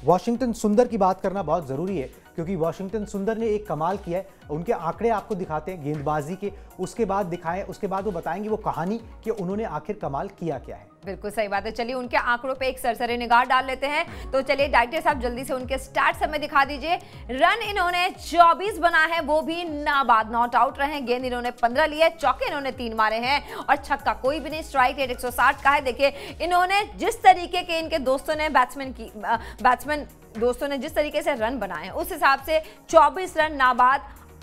Washington सुंदर की बात करना बहुत ज़रूरी है क्योंकि वॉशिंगटन सुंदर ने एक कमाल किया है। उनके आंकड़े आपको दिखाते हैं गेंदबाजी के, उसके बाद वो बताएंगे वो कहानी कि उन्होंने आखिर कमाल किया क्या है। बिल्कुल सही बात है। चलिए उनके आंकड़ों पे एक सरसरी निगाह डाल लेते हैं। तो चलिए डायरेक्टर साहब जल्दी से उनके स्टैट्स हमें दिखा दीजिए। रन इन्होंने 24 बना है, वो भी नाबाद, नॉट आउट रहे। गेंद इन्होंने 15 लिए, चौके इन्होंने 3 मारे हैं और छक्का कोई भी नहीं। स्ट्राइक रेट 160 का है। देखिए इन्होंने जिस तरीके के इनके बैट्समैन दोस्तों ने जिस तरीके से रन बनाए हैं उस हिसाब से 24 रन नाबाद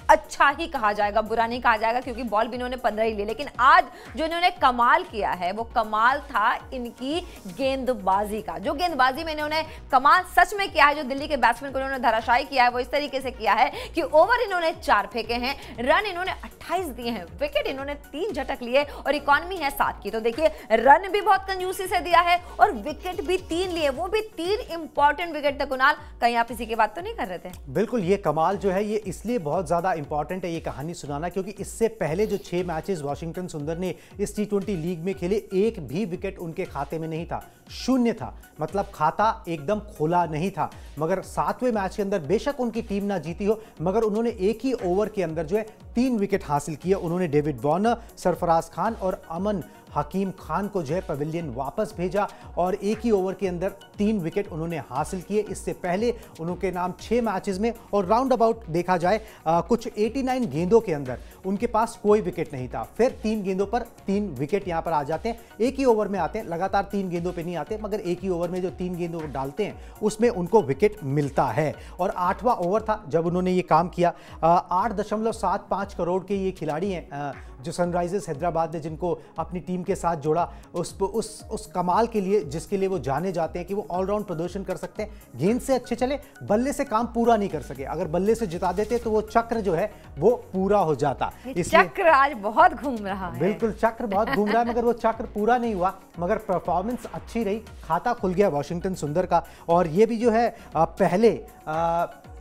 अच्छा ही कहा जाएगा, बुरा नहीं कहा जाएगा क्योंकि बॉल भी इन्होंने 15 ही लिए। लेकिन आज जो इन्होंने कमाल किया है वो कमाल था इनकी गेंदबाजी का। जो गेंदबाजी में इन्होंने कमाल सच में किया है, जो दिल्ली के बैट्समैन को इन्होंने धराशायी किया है, वो इस तरीके से किया है कि ओवर इन्होंने 4 फेंके हैं, रन इन्होंने 28 दिए हैं, विकेट इन्होंने 3 झटक लिए और इकॉनमी है 7 की। तो देखिए रन भी बहुत कंजूसी से दिया है और विकेट भी 3 लिए, वो भी 3 इंपॉर्टेंट विकेट थे। कुणाल, कहीं आप इसी की बात तो नहीं कर रहे थे? बिल्कुल, ये कमाल जो है ये इसलिए बहुत ज्यादा इंपॉर्टेंट है ये कहानी सुनाना क्योंकि इससे पहले जो 6 मैचेस वॉशिंगटन सुंदर ने इस T20 लीग में खेले, एक भी विकेट उनके खाते में नहीं था, शून्य था, मतलब खाता एकदम खोला नहीं था। मगर 7वें मैच के अंदर बेशक उनकी टीम ना जीती हो मगर उन्होंने एक ही ओवर के अंदर जो है 3 विकेट हासिल किए। उन्होंने डेविड वार्नर, सरफराज खान और अमन हकीम खान को जो है पवेलियन वापस भेजा और एक ही ओवर के अंदर 3 विकेट उन्होंने हासिल किए। इससे पहले उनके नाम 6 मैचेस में और राउंड अबाउट देखा जाए कुछ 89 गेंदों के अंदर उनके पास कोई विकेट नहीं था। फिर 3 गेंदों पर 3 विकेट यहां पर आ जाते हैं, एक ही ओवर में आते हैं, लगातार 3 गेंदों पे नहीं आते मगर एक ही ओवर में जो 3 गेंदों डालते हैं उसमें उनको विकेट मिलता है। और 8वां ओवर था जब उन्होंने ये काम किया। 8.75 करोड़ के ये खिलाड़ी हैं जो सनराइजर्स हैदराबाद ने जिनको अपनी टीम के साथ जोड़ा, उस कमाल के लिए जिसके लिए वो जाने जाते हैं कि वो ऑलराउंड प्रदर्शन कर सकते हैं, गेंद से अच्छे चले, बल्ले से काम पूरा नहीं कर सके, अगर बल्ले से जिता देते तो वो चक्र जो है वो पूरा हो जाता। चक्र आज बहुत घूम रहा है। बिल्कुल, चक्र बहुत घूम रहा है मगर वो चक्र पूरा नहीं हुआ, मगर परफॉर्मेंस अच्छी रही, खाता खुल गया वॉशिंगटन सुंदर का। और ये भी जो है पहले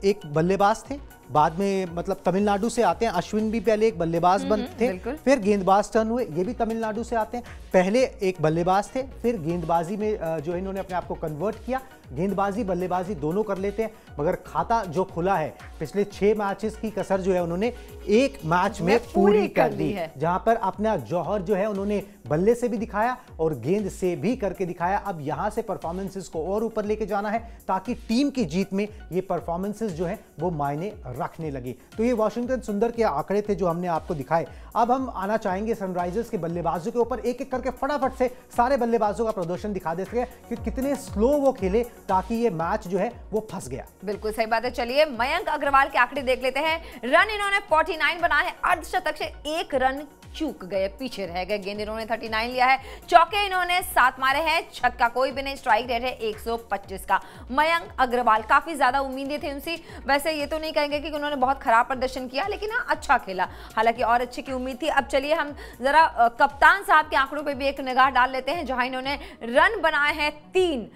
एक बल्लेबाज थे, बाद में मतलब तमिलनाडु से आते हैं, अश्विन भी पहले एक बल्लेबाज थे, फिर गेंदबाज टर्न हुए, ये भी तमिलनाडु से आते हैं। पहले एक बल्लेबाज थे, फिर गेंदबाजी में जो इन्होंने अपने आप को कन्वर्ट किया, गेंदबाजी बल्लेबाजी दोनों कर लेते हैं। मगर खाता जो खुला है पिछले 6 मैचेस की कसर जो है उन्होंने एक मैच में पूरी कर दी है, जहां पर अपना जौहर जो है उन्होंने बल्ले से भी दिखाया और गेंद से भी करके दिखाया। अब यहां से परफॉर्मेंसेस को और ऊपर लेके जाना है ताकि टीम की जीत में ये परफॉर्मेंसेस जो है वो मायने रखने लगी। तो ये वॉशिंगटन सुंदर के आंकड़े थे जो हमने आपको दिखाए। अब हम आना चाहेंगे सनराइजर्स के बल्लेबाजों के ऊपर, एक एक करके फटाफट से सारे बल्लेबाजों का प्रदर्शन दिखा देते हैं कि कितने स्लो वो खेले ताकि ये मैच जो है वो फंस गया। बिल्कुल सही बात है। चलिए मयंक अग्रवाल के आंकड़े देख लेते हैं। रन इन्होंने 49 बनाए हैं, अर्धशतक से 1 रन चूक गए, पीछे रह गए। गेंद इन्होंने 39 लिया है, चौके इन्होंने 7 मारे हैं, छक्का कोई भी नहीं। स्ट्राइक रेट है 125 का। मयंक अग्रवाल, काफी ज्यादा उम्मीदें थी उनसे। वैसे ये तो नहीं कहेंगे कि उन्होंने बहुत खराब प्रदर्शन किया, लेकिन हाँ अच्छा खेला, हालांकि और अच्छे की उम्मीद थी। अब चलिए हम जरा कप्तान साहब के आंकड़ों पर भी एक निगाह डाल लेते हैं, जहां इन्होंने रन बनाए हैं 3,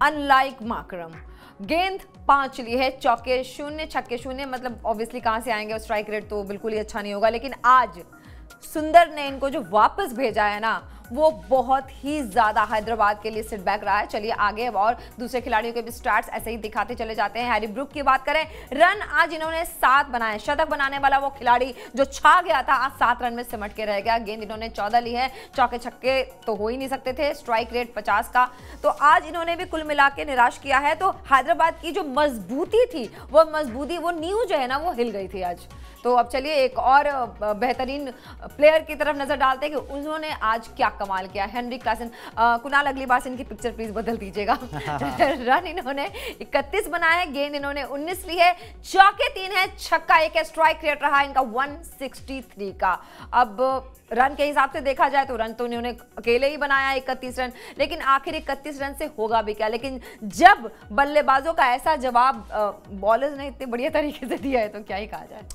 अनलाइक माकरम। गेंद 5 ली है, चौके 0, छक्के 0, मतलब ऑब्वियसली कहां से आएंगे और स्ट्राइक रेट तो बिल्कुल ही अच्छा नहीं होगा। लेकिन आज सुंदर ने इनको जो वापस भेजा है ना वो बहुत ही ज्यादा हैदराबाद के लिए सेटबैक रहा है। चलिए आगे अब और दूसरे खिलाड़ियों के भी स्टार्ट्स ऐसे ही दिखाते चले जाते हैं। हैरी ब्रूक की बात करें, रन आज इन्होंने 7 बनाए, शतक बनाने वाला वो खिलाड़ी जो छा गया था आज 7 रन में सिमट के रह गया। गेंद इन्होंने 14 ली है, चौके छक्के तो हो ही नहीं सकते थे, स्ट्राइक रेट 50 का। तो आज इन्होंने भी कुल मिला के निराश किया है। तो हैदराबाद की जो मजबूती थी वो मजबूती, वो नींव जो है ना वो हिल गई थी आज। तो अब चलिए एक और बेहतरीन प्लेयर की तरफ नजर डालते हैं कि उन्होंने आज क्या कमाल किया। Heinrich Klaasen. कुणाल, अगली बार से इनकी पिक्चर प्लीज बदल दीजिएगा। रन इन्होंने 31 बनाए हैं, गेंद इन्होंने 19 ली है, चौके 3 है, छक्का 1 है, स्ट्राइक रेट रहा इनका 163 का। अब रन के हिसाब से देखा जाए तो रन तो इन्होंने अकेले ही बनाया 31 रन, लेकिन आखिर 31 रन से होगा भी क्या। लेकिन जब बल्लेबाजों का ऐसा जवाब बॉलर्स ने इतने बढ़िया तरीके से दिया है तो क्या ही कहा जाए।